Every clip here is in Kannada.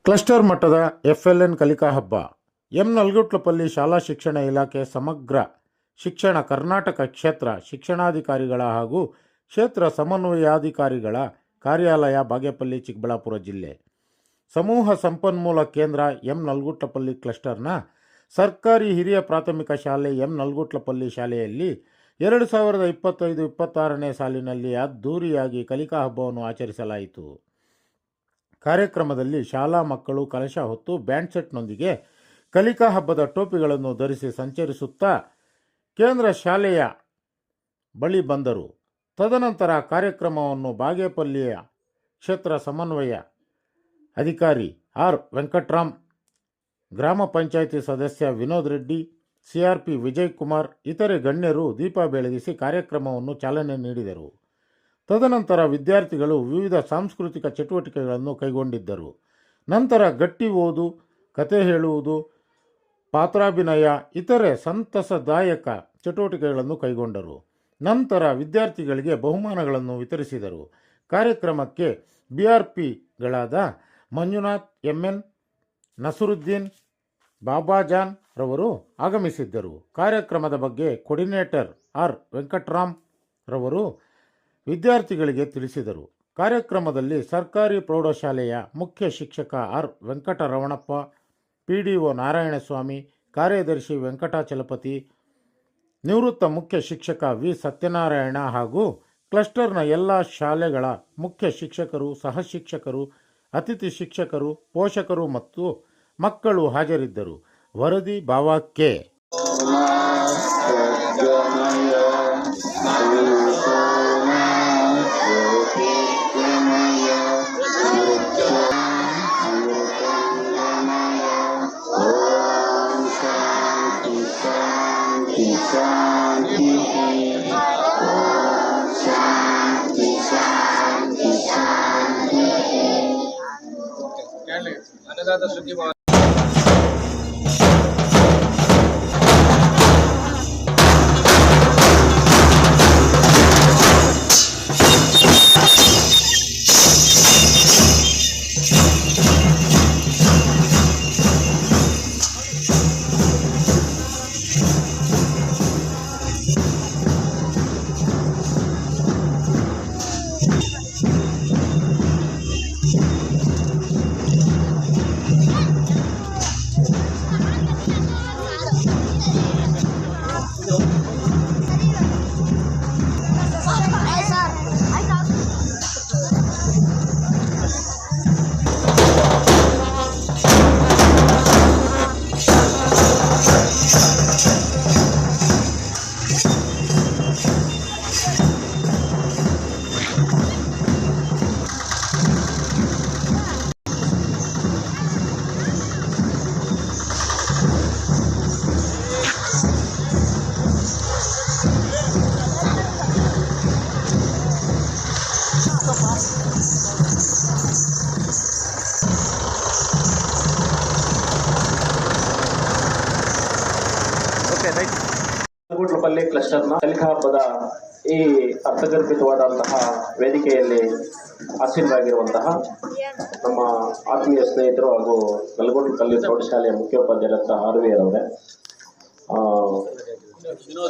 ಕ್ಲಸ್ಟರ್ ಮಟ್ಟದ FLN ಕಲಿಕಾ ಹಬ್ಬ. ನಲ್ಗುಟ್ಲಪಲ್ಲಿ ಶಾಲಾ ಶಿಕ್ಷಣ ಇಲಾಖೆ ಸಮಗ್ರ ಶಿಕ್ಷಣ ಕರ್ನಾಟಕ ಕ್ಷೇತ್ರ ಶಿಕ್ಷಣಾಧಿಕಾರಿಗಳ ಹಾಗೂ ಕ್ಷೇತ್ರ ಸಮನ್ವಯಾಧಿಕಾರಿಗಳ ಕಾರ್ಯಾಲಯ ಬಾಗೇಪಲ್ಲಿ ಚಿಕ್ಕಬಳ್ಳಾಪುರ ಜಿಲ್ಲೆ ಸಮೂಹ ಸಂಪನ್ಮೂಲ ಕೇಂದ್ರ ನಲ್ಗುಟ್ಲಪಲ್ಲಿ ಕ್ಲಸ್ಟರ್ನ ಸರ್ಕಾರಿ ಹಿರಿಯ ಪ್ರಾಥಮಿಕ ಶಾಲೆ ನಲ್ಗುಟ್ಲಪಲ್ಲಿ ಶಾಲೆಯಲ್ಲಿ 2025-26ನೇ ಸಾಲಿನಲ್ಲಿ ಅದ್ದೂರಿಯಾಗಿ ಕಲಿಕಾ ಹಬ್ಬವನ್ನು ಆಚರಿಸಲಾಯಿತು. ಕಾರ್ಯಕ್ರಮದಲ್ಲಿ ಶಾಲಾ ಮಕ್ಕಳು ಕಲಶ ಹೊತ್ತು ಬ್ಯಾಂಡ್ ಸೆಟ್ನೊಂದಿಗೆ ಕಲಿಕಾ ಹಬ್ಬದ ಟೋಪಿಗಳನ್ನು ಧರಿಸಿ ಸಂಚರಿಸುತ್ತಾ ಕೇಂದ್ರ ಶಾಲೆಯ ಬಳಿ ಬಂದರು. ತದನಂತರ ಕಾರ್ಯಕ್ರಮವನ್ನು ಬಾಗೇಪಲ್ಲಿಯ ಕ್ಷೇತ್ರ ಸಮನ್ವಯ ಅಧಿಕಾರಿ ವೆಂಕಟರಾಮ್, ಗ್ರಾಮ ಪಂಚಾಯಿತಿ ಸದಸ್ಯ ವಿನೋದ್ ರೆಡ್ಡಿ, CRP ವಿಜಯ್ ಕುಮಾರ್ ಇತರೆ ಗಣ್ಯರು ದೀಪ ಬೆಳಗಿಸಿ ಕಾರ್ಯಕ್ರಮವನ್ನು ಚಾಲನೆ ನೀಡಿದರು. ತದನಂತರ ವಿದ್ಯಾರ್ಥಿಗಳು ವಿವಿಧ ಸಾಂಸ್ಕೃತಿಕ ಚಟುವಟಿಕೆಗಳನ್ನು ಕೈಗೊಂಡಿದ್ದರು. ನಂತರ ಗಟ್ಟಿ ಓದು, ಕತೆ ಹೇಳುವುದು, ಪಾತ್ರಾಭಿನಯ ಇತರೆ ಸಂತಸದಾಯಕ ಚಟುವಟಿಕೆಗಳನ್ನು ಕೈಗೊಂಡರು. ನಂತರ ವಿದ್ಯಾರ್ಥಿಗಳಿಗೆ ಬಹುಮಾನಗಳನ್ನು ವಿತರಿಸಿದರು. ಕಾರ್ಯಕ್ರಮಕ್ಕೆ BRPಗಳಾದ ಮಂಜುನಾಥ್ MN, ನಸರುದ್ದೀನ್, ಬಾಬಾಜಾನ್ ರವರು ಆಗಮಿಸಿದ್ದರು. ಕಾರ್ಯಕ್ರಮದ ಬಗ್ಗೆ ಕೋರ್ಡಿನೇಟರ್ ವೆಂಕಟರಾಮ್ ರವರು ವಿದ್ಯಾರ್ಥಿಗಳಿಗೆ ತಿಳಿಸಿದರು. ಕಾರ್ಯಕ್ರಮದಲ್ಲಿ ಸರ್ಕಾರಿ ಪ್ರೌಢಶಾಲೆಯ ಮುಖ್ಯ ಶಿಕ್ಷಕ ವೆಂಕಟರಮಣಪ್ಪ, PDO ನಾರಾಯಣಸ್ವಾಮಿ, ಕಾರ್ಯದರ್ಶಿ ವೆಂಕಟಾಚಲಪತಿ, ನಿವೃತ್ತ ಮುಖ್ಯ ಶಿಕ್ಷಕ V ಸತ್ಯನಾರಾಯಣ ಹಾಗೂ ಕ್ಲಸ್ಟರ್ನ ಎಲ್ಲ ಶಾಲೆಗಳ ಮುಖ್ಯ ಶಿಕ್ಷಕರು, ಸಹಶಿಕ್ಷಕರು, ಅತಿಥಿ ಶಿಕ್ಷಕರು, ಪೋಷಕರು ಮತ್ತು ಮಕ್ಕಳು ಹಾಜರಿದ್ದರು. ವರದಿ ಭಾವಕ್ಕೆ ಅನ್ನದಾತ ಸುದ್ದಿ ನಲ್ಗುಟ್ಲಪಲ್ಲಿ ಕ್ಲಸ್ಟರ್ನ ಕಲಿಕಾ ಹಬ್ಬದ ಈ ಅರ್ಥಗರ್ಭಿತವಾದಂತಹ ವೇದಿಕೆಯಲ್ಲಿ ಆಸೀನರಾಗಿರುವಂತಹ ನಮ್ಮ ಆತ್ಮೀಯ ಸ್ನೇಹಿತರು ಹಾಗೂ ನಲ್ಗುಟ್ಲಪಲ್ಲಿ ಪ್ರೌಢಶಾಲೆಯ ಮುಖ್ಯೋಪಾಧ್ಯಾಯರಾದಂತಹ RV ಅವರೇ,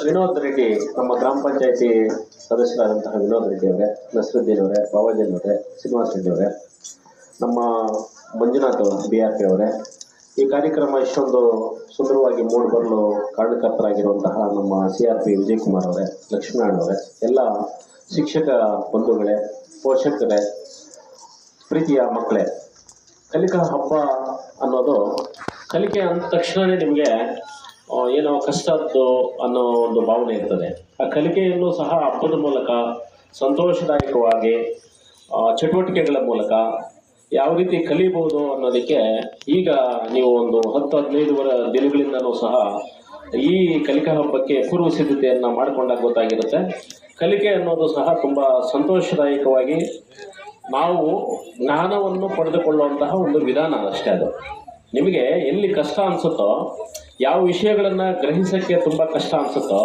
ವಿನೋದ್ ರೆಡ್ಡಿ, ನಮ್ಮ ಗ್ರಾಮ ಪಂಚಾಯಿತಿ ಸದಸ್ಯರಾದಂತಹ ವಿನೋದ್ ರೆಡ್ಡಿ ಅವರೇ, ನಸರುದ್ದೀನ್ ಅವರೇ, ಬಾಬಾಜನ್ ಅವರೇ, ಶ್ರೀನಿವಾಸ್ ರೆಡ್ಡಿ ಅವರೇ, ನಮ್ಮ ಮಂಜುನಾಥ್ BRP ಅವರೇ, ಈ ಕಾರ್ಯಕ್ರಮ ಇಷ್ಟೊಂದು ಸುಂದರವಾಗಿ ಮೂಡಿಬರಲು ಕಾರಣಕರ್ತರಾಗಿರುವಂತಹ ನಮ್ಮ CRP ವಿಜಯ್ ಕುಮಾರ್ ಅವರೇ, ಲಕ್ಷ್ಮೀನಾರಾಯಣ ಅವರೇ, ಎಲ್ಲ ಶಿಕ್ಷಕ ಬಂಧುಗಳೇ, ಪೋಷಕರೇ, ಪ್ರೀತಿಯ ಮಕ್ಕಳೇ, ಕಲಿಕಾ ಹಬ್ಬ ಅನ್ನೋದು ಕಲಿಕೆ ಅಂದ ತಕ್ಷಣವೇ ನಿಮಗೆ ಏನೋ ಕಷ್ಟದ್ದು ಅನ್ನೋ ಒಂದು ಭಾವನೆ ಇರ್ತದೆ. ಆ ಕಲಿಕೆಯನ್ನು ಸಹ ಹಬ್ಬದ ಮೂಲಕ ಸಂತೋಷದಾಯಕವಾಗಿ ಚಟುವಟಿಕೆಗಳ ಮೂಲಕ ಯಾವ ರೀತಿ ಕಲಿಬಹುದು ಅನ್ನೋದಕ್ಕೆ ಈಗ ನೀವು ಒಂದು 10-15 ದಿನಗಳಿಂದನೂ ಸಹ ಈ ಕಲಿಕಾ ಹಬ್ಬಕ್ಕೆ ಪೂರ್ವ ಸಿದ್ಧತೆಯನ್ನು ಮಾಡಿಕೊಂಡಾಗ ಗೊತ್ತಾಗಿರುತ್ತೆ. ಕಲಿಕೆ ಅನ್ನೋದು ಸಹ ತುಂಬ ಸಂತೋಷದಾಯಕವಾಗಿ ನಾವು ಜ್ಞಾನವನ್ನು ಪಡೆದುಕೊಳ್ಳುವಂತಹ ಒಂದು ವಿಧಾನ ಅಷ್ಟೇ. ಅದು ನಿಮಗೆ ಎಲ್ಲಿ ಕಷ್ಟ ಅನಿಸುತ್ತೋ, ಯಾವ ವಿಷಯಗಳನ್ನು ಗ್ರಹಿಸೋಕ್ಕೆ ತುಂಬ ಕಷ್ಟ ಅನಿಸುತ್ತೋ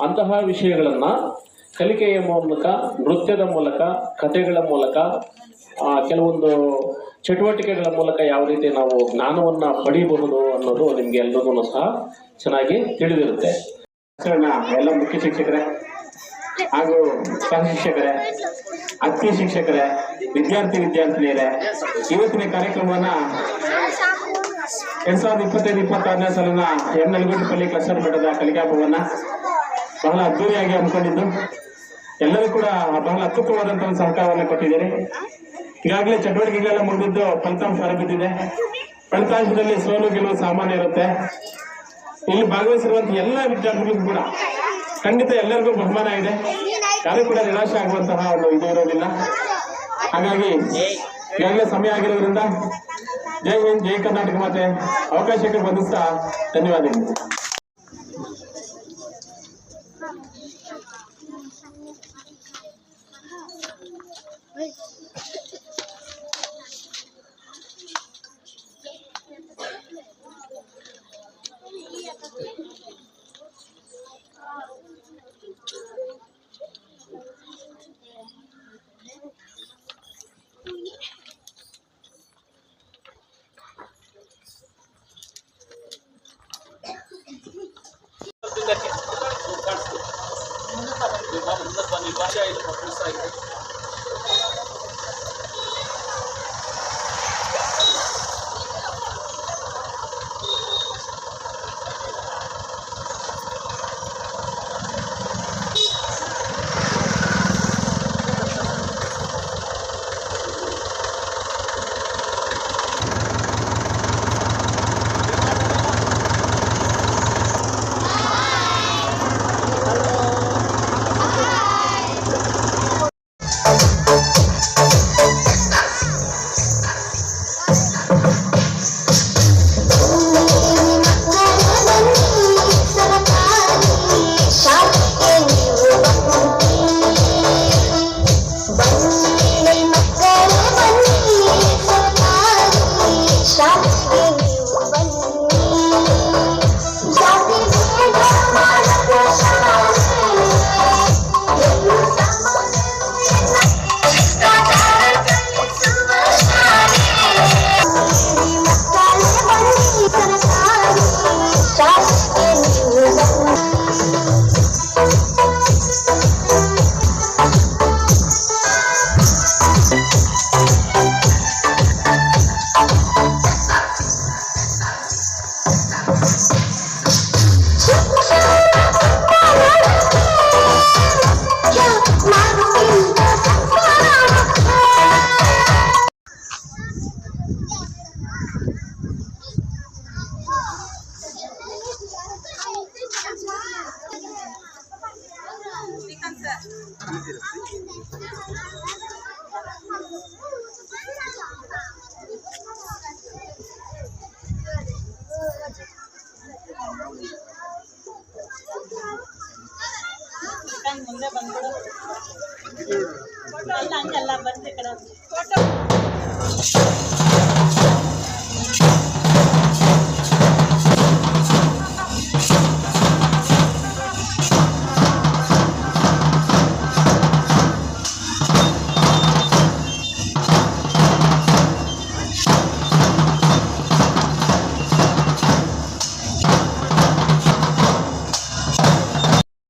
ಅಂತಹ ವಿಷಯಗಳನ್ನು ಕಲಿಕೆಯ ಮೂಲಕ, ನೃತ್ಯದ ಮೂಲಕ, ಕಥೆಗಳ ಮೂಲಕ, ಕೆಲವೊಂದು ಚಟುವಟಿಕೆಗಳ ಮೂಲಕ ಯಾವ ರೀತಿ ನಾವು ಜ್ಞಾನವನ್ನ ಪಡಿಬಹುದು ಅನ್ನೋದು ನಿಮ್ಗೆ ಎಲ್ಲರಿಗೂ ಸಹ ಚೆನ್ನಾಗಿ ತಿಳಿದಿರುತ್ತೆ. ಎಲ್ಲ ಮುಖ್ಯ ಶಿಕ್ಷಕರೇ ಹಾಗೂ ಸಹ ಶಿಕ್ಷಕರೇ, ಅತಿಥಿ ಶಿಕ್ಷಕರೇ, ವಿದ್ಯಾರ್ಥಿನಿಯರೇ, ಇವತ್ತಿನ ಕಾರ್ಯಕ್ರಮವನ್ನ 2025-26ನೇ ಸಾಲಿನ ನಲ್ಗುಂಟಪಲ್ಲಿ ಕ್ಲಸ್ಟರ್ ಮಟ್ಟದ ಕಲಿಕಾ ಭವನ ಬಹಳ ಅದ್ದೂರಿಯಾಗಿ ಹಮ್ಮಿಕೊಂಡಿದ್ದು ಎಲ್ಲರೂ ಕೂಡ ಬಹಳ ಅತ್ಯುತ್ತಮವಾದಂತಹ ಸಹಕಾರವನ್ನು ಕೊಟ್ಟಿದ್ದಾರೆ. ಈಗಾಗಲೇ ಚಟುವಟಿಕೆಗಳೆಲ್ಲ ಮುಗಿದಿದ್ದು ಫಲಿತಾಂಶ ಹೊರಬಿದ್ದಿದೆ. ಫಲಿತಾಂಶದಲ್ಲಿ ಸೋಲು ಗೆಲುವು ಸಾಮಾನ್ಯ ಇರುತ್ತೆ. ಇಲ್ಲಿ ಭಾಗವಹಿಸಿರುವಂತಹ ಎಲ್ಲ ವಿದ್ಯಾರ್ಥಿಗಳಿಗೂ ಕೂಡ ಖಂಡಿತ ಎಲ್ಲರಿಗೂ ಬಹುಮಾನ ಇದೆ. ಯಾರು ಕೂಡ ನಿರಾಶೆ ಆಗುವಂತಹ ಒಂದು ಇದು ಇರೋದಿಲ್ಲ. ಹಾಗಾಗಿ ಈಗಾಗಲೇ ಸಮಯ ಆಗಿರೋದ್ರಿಂದ ಜೈ ಹಿಂದ್, ಜೈ ಕರ್ನಾಟಕ ಮಾತೆ. ಅವಕಾಶಕ್ಕೆ ಬಂದಿಸ್ತಾ ಧನ್ಯವಾದಗಳು. ಮುಂದೆ ಬಂದ್ಬಿಡು ಹಂಗೆಲ್ಲ ಬಂದು ಈ ಕಡೆ